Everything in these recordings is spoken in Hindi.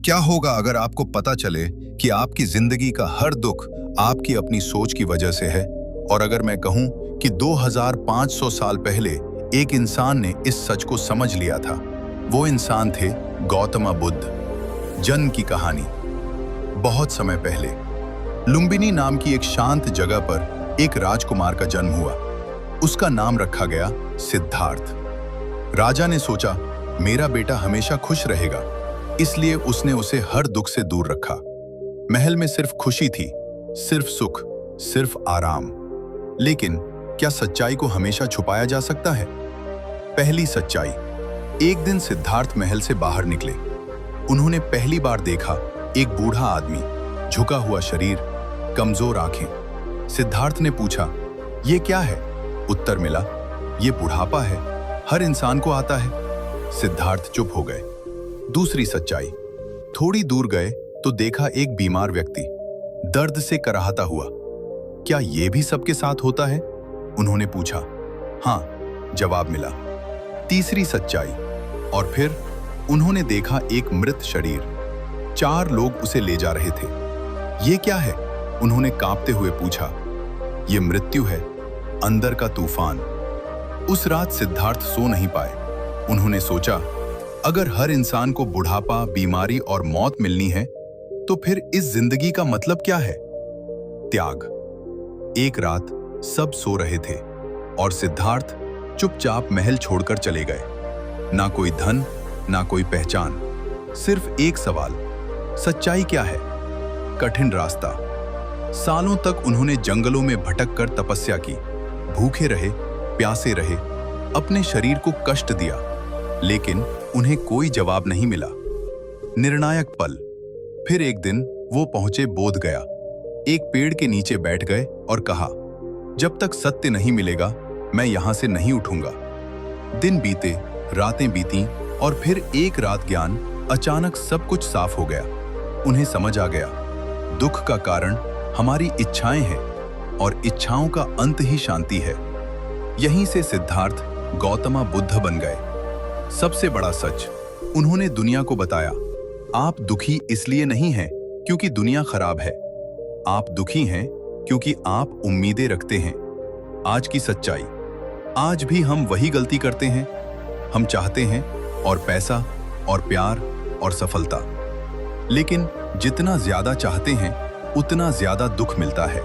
क्या होगा अगर आपको पता चले कि आपकी जिंदगी का हर दुख आपकी अपनी सोच की वजह से है? और अगर मैं कहूं कि 2500 साल पहले एक इंसान ने इस सच को समझ लिया था। वो इंसान थे गौतम बुद्ध। जन्म की कहानी। बहुत समय पहले लुम्बिनी नाम की एक शांत जगह पर एक राजकुमार का जन्म हुआ। उसका नाम रखा गया सिद्धार्थ। राजा ने सोचा, मेरा बेटा हमेशा खुश रहेगा, इसलिए उसने उसे हर दुख से दूर रखा। महल में सिर्फ खुशी थी, सिर्फ सुख, सिर्फ आराम। लेकिन क्या सच्चाई को हमेशा छुपाया जा सकता है? पहली सच्चाई। एक दिन सिद्धार्थ महल से बाहर निकले। उन्होंने पहली बार देखा एक बूढ़ा आदमी, झुका हुआ शरीर, कमजोर आंखें। सिद्धार्थ ने पूछा, ये क्या है? उत्तर मिला, ये बुढ़ापा है, हर इंसान को आता है। सिद्धार्थ चुप हो गए। दूसरी सच्चाई। थोड़ी दूर गए तो देखा एक बीमार व्यक्ति दर्द से कराहता हुआ। क्या ये भी सबके साथ होता है? उन्होंने पूछा। हाँ, जवाब मिला। तीसरी सच्चाई। और फिर उन्होंने देखा एक मृत शरीर। 4 लोग उसे ले जा रहे थे। ये क्या है? उन्होंने कांपते हुए पूछा। ये मृत्यु है, अंदर का तूफान। उस रात सिद्धार्थ सो नहीं पाए। उन्होंने सोचा, अगर हर इंसान को बुढ़ापा, बीमारी और मौत मिलनी है, तो फिर इस जिंदगी का मतलब क्या है? त्याग। एक रात सब सो रहे थे और सिद्धार्थ चुपचाप महल छोड़कर चले गए। ना कोई धन, ना कोई पहचान, सिर्फ एक सवाल, सच्चाई क्या है? कठिन रास्ता। सालों तक उन्होंने जंगलों में भटक कर तपस्या की, भूखे रहे, प्यासे रहे, अपने शरीर को कष्ट दिया, लेकिन उन्हें कोई जवाब नहीं मिला। निर्णायक पल। फिर एक दिन वो पहुंचे बोध गया। एक पेड़ के नीचे बैठ गए और कहा, जब तक सत्य नहीं मिलेगा, मैं यहां से नहीं उठूंगा। दिन बीते, रातें बीती और फिर एक रात ज्ञान अचानक सब कुछ साफ हो गया। उन्हें समझ आ गया, दुख का कारण हमारी इच्छाएं हैं और इच्छाओं का अंत ही शांति है। यहीं से सिद्धार्थ गौतम बुद्ध बन गए। सबसे बड़ा सच उन्होंने दुनिया को बताया, आप दुखी इसलिए नहीं हैं क्योंकि दुनिया खराब है, आप दुखी हैं क्योंकि आप उम्मीदें रखते हैं। आज की सच्चाई। आज भी हम वही गलती करते हैं। हम चाहते हैं और पैसा और प्यार और सफलता, लेकिन जितना ज्यादा चाहते हैं उतना ज्यादा दुख मिलता है।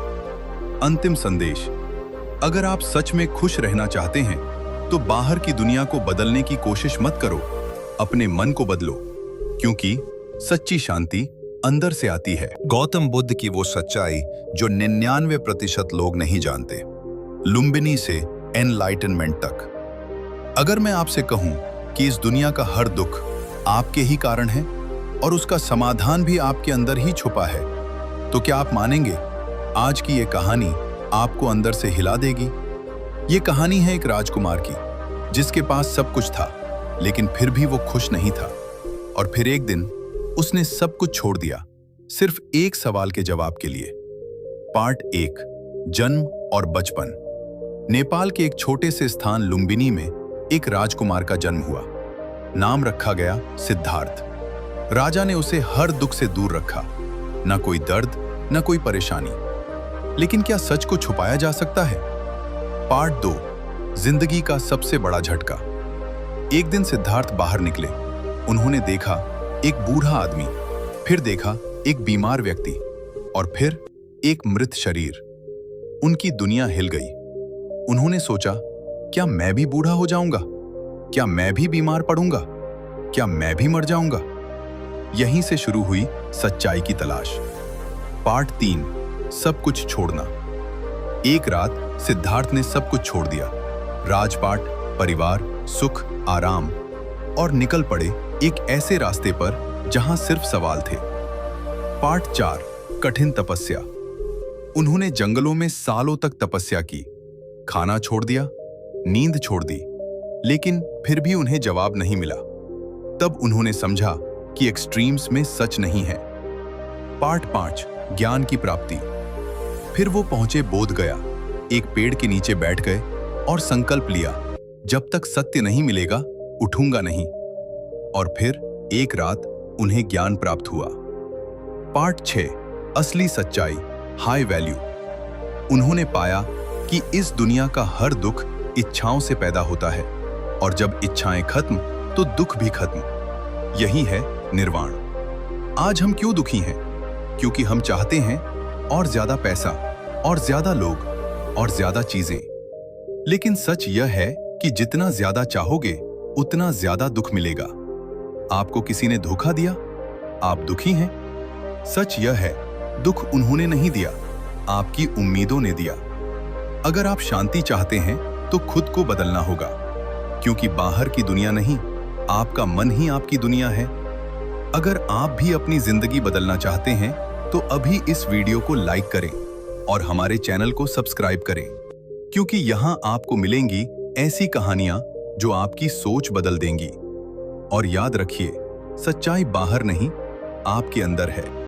अंतिम संदेश। अगर आप सच में खुश रहना चाहते हैं तो बाहर की दुनिया को बदलने की कोशिश मत करो, अपने मन को बदलो, क्योंकि सच्ची शांति अंदर से आती है। गौतम बुद्ध की वो सच्चाई जो 99% लोग नहीं जानते। लुम्बिनी से एनलाइटनमेंट तक। अगर मैं आपसे कहूं कि इस दुनिया का हर दुख आपके ही कारण है और उसका समाधान भी आपके अंदर ही छुपा है, तो क्या आप मानेंगे? आज की ये कहानी आपको अंदर से हिला देगी। ये कहानी है एक राजकुमार की, जिसके पास सब कुछ था, लेकिन फिर भी वो खुश नहीं था। और फिर एक दिन उसने सब कुछ छोड़ दिया, सिर्फ एक सवाल के जवाब के लिए। पार्ट 1। जन्म और बचपन। नेपाल के एक छोटे से स्थान लुम्बिनी में एक राजकुमार का जन्म हुआ। नाम रखा गया सिद्धार्थ। राजा ने उसे हर दुख से दूर रखा, ना कोई दर्द, ना कोई परेशानी। लेकिन क्या सच को छुपाया जा सकता है? पार्ट 2। जिंदगी का सबसे बड़ा झटका। एक दिन सिद्धार्थ बाहर निकले। उन्होंने देखा एक बूढ़ा आदमी, फिर देखा एक बीमार व्यक्ति और फिर एक मृत शरीर। उनकी दुनिया हिल गई। उन्होंने सोचा, क्या मैं भी बूढ़ा हो जाऊंगा? क्या मैं भी बीमार पड़ूंगा? क्या मैं भी मर जाऊंगा? यहीं से शुरू हुई सच्चाई की तलाश। पार्ट 3। सब कुछ छोड़ना। एक रात सिद्धार्थ ने सब कुछ छोड़ दिया, राजपाट, परिवार, सुख, आराम, और निकल पड़े एक ऐसे रास्ते पर जहां सिर्फ सवाल थे। पार्ट 4। कठिन तपस्या। उन्होंने जंगलों में सालों तक तपस्या की, खाना छोड़ दिया, नींद छोड़ दी, लेकिन फिर भी उन्हें जवाब नहीं मिला। तब उन्होंने समझा कि एक्सट्रीम्स में सच नहीं है। पार्ट 5। ज्ञान की प्राप्ति। फिर वो पहुंचे बोध गया। एक पेड़ के नीचे बैठ गए और संकल्प लिया, जब तक सत्य नहीं मिलेगा उठूंगा नहीं। और फिर एक रात उन्हें ज्ञान प्राप्त हुआ। पार्ट 6, असली सच्चाई, हाई वैल्यू। उन्होंने पाया कि इस दुनिया का हर दुख इच्छाओं से पैदा होता है और जब इच्छाएं खत्म तो दुख भी खत्म। यही है निर्वाण। आज हम क्यों दुखी हैं? क्योंकि हम चाहते हैं और ज्यादा पैसा और ज्यादा लोग और ज्यादा चीजें। लेकिन सच यह है कि जितना ज्यादा चाहोगे उतना ज्यादा दुख मिलेगा। आपको किसी ने धोखा दिया, आप दुखी हैं। सच यह है, दुख उन्होंने नहीं दिया, आपकी उम्मीदों ने दिया। अगर आप शांति चाहते हैं तो खुद को बदलना होगा, क्योंकि बाहर की दुनिया नहीं, आपका मन ही आपकी दुनिया है। अगर आप भी अपनी जिंदगी बदलना चाहते हैं तो अभी इस वीडियो को लाइक करें और हमारे चैनल को सब्सक्राइब करें, क्योंकि यहां आपको मिलेंगी ऐसी कहानियां जो आपकी सोच बदल देंगी। और याद रखिए, सच्चाई बाहर नहीं, आपके अंदर है।